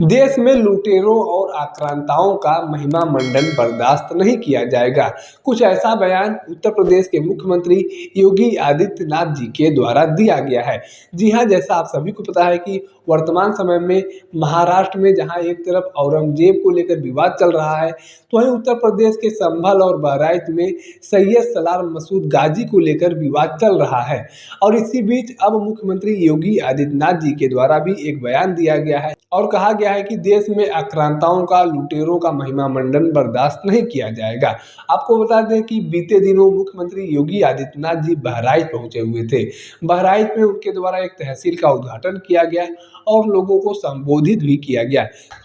देश में लुटेरों और आक्रांताओं का महिमा मंडन बर्दाश्त नहीं किया जाएगा। कुछ ऐसा बयान उत्तर प्रदेश के मुख्यमंत्री योगी आदित्यनाथ जी के द्वारा दिया गया है। जी हां, जैसा आप सभी को पता है कि वर्तमान समय में महाराष्ट्र में जहां एक तरफ औरंगजेब को लेकर विवाद चल रहा है, तो वहीं उत्तर प्रदेश के संभल और बहराइच में सैयद सलार मसूद गाजी को लेकर विवाद चल रहा है। और इसी बीच अब मुख्यमंत्री योगी आदित्यनाथ जी के द्वारा भी एक बयान दिया गया है और कहा गया है कि देश में आक्रांताओं का, लुटेरों का महिमा मंडन बर्दाश्त नहीं किया जाएगा। आपको बता दें कि बीते दिनों मुख्यमंत्री योगी आदित्यनाथ जी बहराइच पहुंचे हुए थे। बहराइच में उनके द्वारा एक तहसील का उद्घाटन किया गया और लोगों को संबोधित भी किया गया।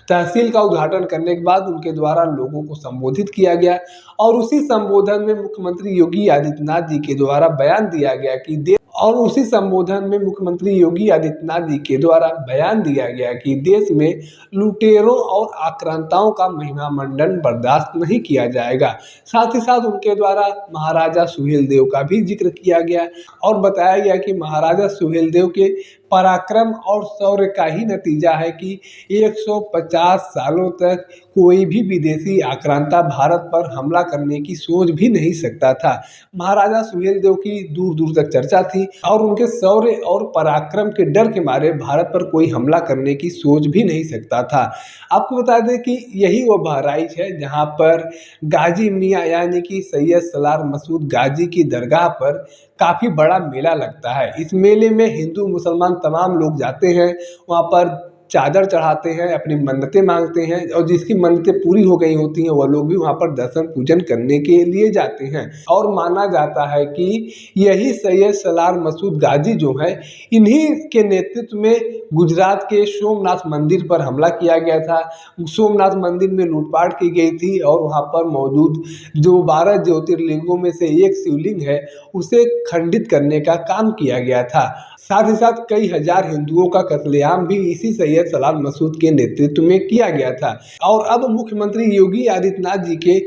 तहसील का उद्घाटन करने के बाद उनके द्वारा लोगों को संबोधित किया गया और उसी संबोधन में मुख्यमंत्री योगी आदित्यनाथ जी के द्वारा बयान दिया गया कि उसी संबोधन में मुख्यमंत्री योगी आदित्यनाथ जी के द्वारा बयान दिया गया कि देश में लुटेरों और आक्रांताओं का महिमा मंडन बर्दाश्त नहीं किया जाएगा। साथ ही साथ उनके द्वारा महाराजा सुहेलदेव का भी जिक्र किया गया और बताया गया कि महाराजा सुहेलदेव के पराक्रम और शौर्य का ही नतीजा है कि 150 सालों तक कोई भी विदेशी आक्रांता भारत पर हमला करने की सोच भी नहीं सकता था। महाराजा सुहेलदेव की दूर दूर तक चर्चा थी और उनके शौर्य और पराक्रम के डर के मारे भारत पर कोई हमला करने की सोच भी नहीं सकता था। आपको बता दें कि यही वो बहराइच है जहां पर गाजी मियाँ यानी कि सैयद सलार मसूद गाजी की दरगाह पर काफ़ी बड़ा मेला लगता है। इस मेले में हिंदू मुसलमान तमाम लोग जाते हैं, वहाँ पर चादर चढ़ाते हैं, अपनी मन्नतें मांगते हैं और जिसकी मन्नतें पूरी हो गई होती हैं वह लोग भी वहाँ पर दर्शन पूजन करने के लिए जाते हैं। और माना जाता है कि यही सैयद सलार मसूद गाजी जो है, इन्हीं के नेतृत्व में गुजरात के सोमनाथ मंदिर पर हमला किया गया था। सोमनाथ मंदिर में लूटपाट की गई थी और वहाँ पर मौजूद जो 12 ज्योतिर्लिंगों में से एक शिवलिंग है उसे खंडित करने का काम किया गया था। साथ ही साथ कई हजार हिंदुओं का कत्लेआम भी इसी सैयद सलार मसूद के नेतृत्व में किया गया था। और अब मुख्यमंत्री योगी आदित्यनाथ जी के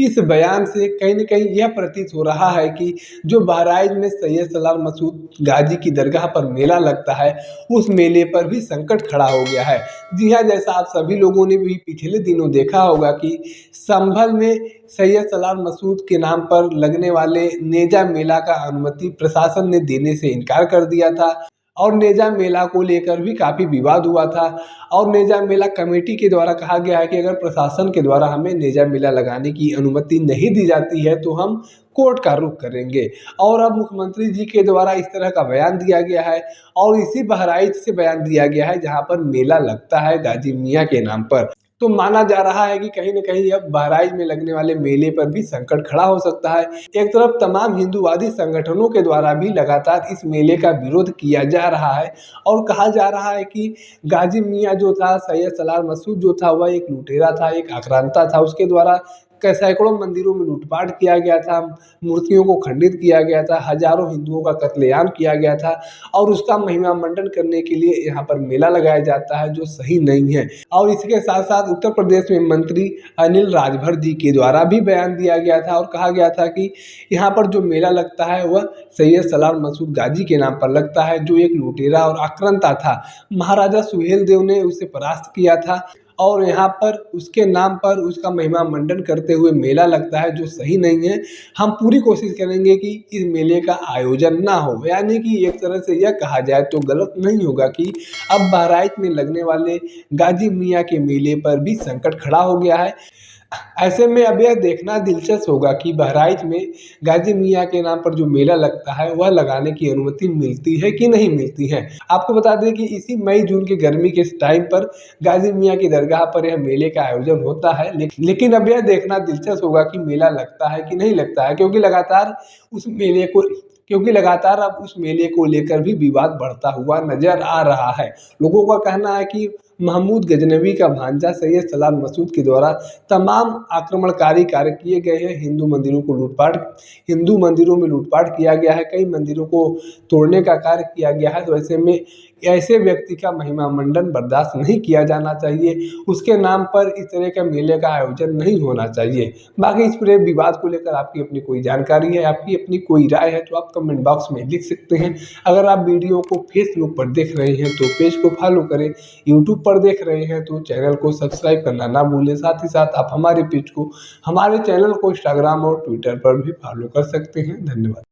इस बयान से कहीं न कहीं यह प्रतीत हो रहा है कि जो बहराइच में सैयद सलार मसूद गाजी की दरगाह पर मेला लगता है, उस मेले पर भी संकट खड़ा हो गया है। जी हाँ, जैसा आप सभी लोगों ने भी पिछले दिनों देखा होगा कि संभल में सैयद सलार मसूद के नाम पर लगने वाले नेजा मेला का अनुमति प्रशासन ने देने से इनकार कर दिया था और नेजा मेला को लेकर भी काफ़ी विवाद हुआ था। और नेजा मेला कमेटी के द्वारा कहा गया है कि अगर प्रशासन के द्वारा हमें नेजा मेला लगाने की अनुमति नहीं दी जाती है तो हम कोर्ट का रुख करेंगे। और अब मुख्यमंत्री जी के द्वारा इस तरह का बयान दिया गया है और इसी बहराइच से बयान दिया गया है जहाँ पर मेला लगता है गाजी मियाँ के नाम पर। तो माना जा रहा है कि कहीं न कहीं अब बहराइच में लगने वाले मेले पर भी संकट खड़ा हो सकता है। एक तरफ तमाम हिंदूवादी संगठनों के द्वारा भी लगातार इस मेले का विरोध किया जा रहा है और कहा जा रहा है कि गाजी मियाँ जो था, सैयद सलार मसूद जो था, वह एक लुटेरा था, एक आक्रांता था। उसके द्वारा सैकड़ों मंदिरों में लूटपाट किया गया था, मूर्तियों को खंडित किया गया था, हजारों हिंदुओं का कत्लेआम किया गया था और उसका महिमा मंडन करने के लिए यहाँ पर मेला लगाया जाता है, जो सही नहीं है। और इसके साथ साथ उत्तर प्रदेश में मंत्री अनिल राजभर जी के द्वारा भी बयान दिया गया था और कहा गया था कि यहाँ पर जो मेला लगता है वह सैयद सलार मसूद गाजी के नाम पर लगता है, जो एक लुटेरा और आक्रांता था। महाराजा सुहेलदेव ने उसे परास्त किया था और यहाँ पर उसके नाम पर उसका महिमा मंडन करते हुए मेला लगता है, जो सही नहीं है। हम पूरी कोशिश करेंगे कि इस मेले का आयोजन ना हो। यानी कि एक तरह से यह कहा जाए तो गलत नहीं होगा कि अब बहराइच में लगने वाले गाजी मियाँ के मेले पर भी संकट खड़ा हो गया है। ऐसे में अब यह देखना दिलचस्प होगा कि बहराइच में गाजी मियाँ के नाम पर जो मेला लगता है वह लगाने की अनुमति मिलती है कि नहीं मिलती है। आपको बता दें कि इसी मई जून की गर्मी के टाइम पर गाजी मियाँ की दरगाह पर यह मेले का आयोजन होता है, लेकिन अब यह देखना दिलचस्प होगा कि मेला लगता है कि नहीं लगता है, क्योंकि लगातार अब उस मेले को लेकर भी विवाद बढ़ता हुआ नजर आ रहा है। लोगों का कहना है कि महमूद गजनवी का भांजा सैयद सलार मसूद के द्वारा तमाम आक्रमणकारी कार्य किए गए हैं। हिंदू मंदिरों में लूटपाट किया गया है, कई मंदिरों को तोड़ने का कार्य किया गया है। तो ऐसे में ऐसे व्यक्ति का महिमा मंडन बर्दाश्त नहीं किया जाना चाहिए, उसके नाम पर इस तरह का मेले का आयोजन नहीं होना चाहिए। बाकी इस पूरे विवाद को लेकर आपकी अपनी कोई जानकारी है, आपकी अपनी कोई राय है तो आप कमेंट बॉक्स में लिख सकते हैं। अगर आप वीडियो को फेसबुक पर देख रहे हैं तो पेज को फॉलो करें, यूट्यूब पर पर देख रहे हैं तो चैनल को सब्सक्राइब करना ना भूलें। साथ ही साथ आप हमारे पेज को, हमारे चैनल को इंस्टाग्राम और ट्विटर पर भी फॉलो कर सकते हैं। धन्यवाद।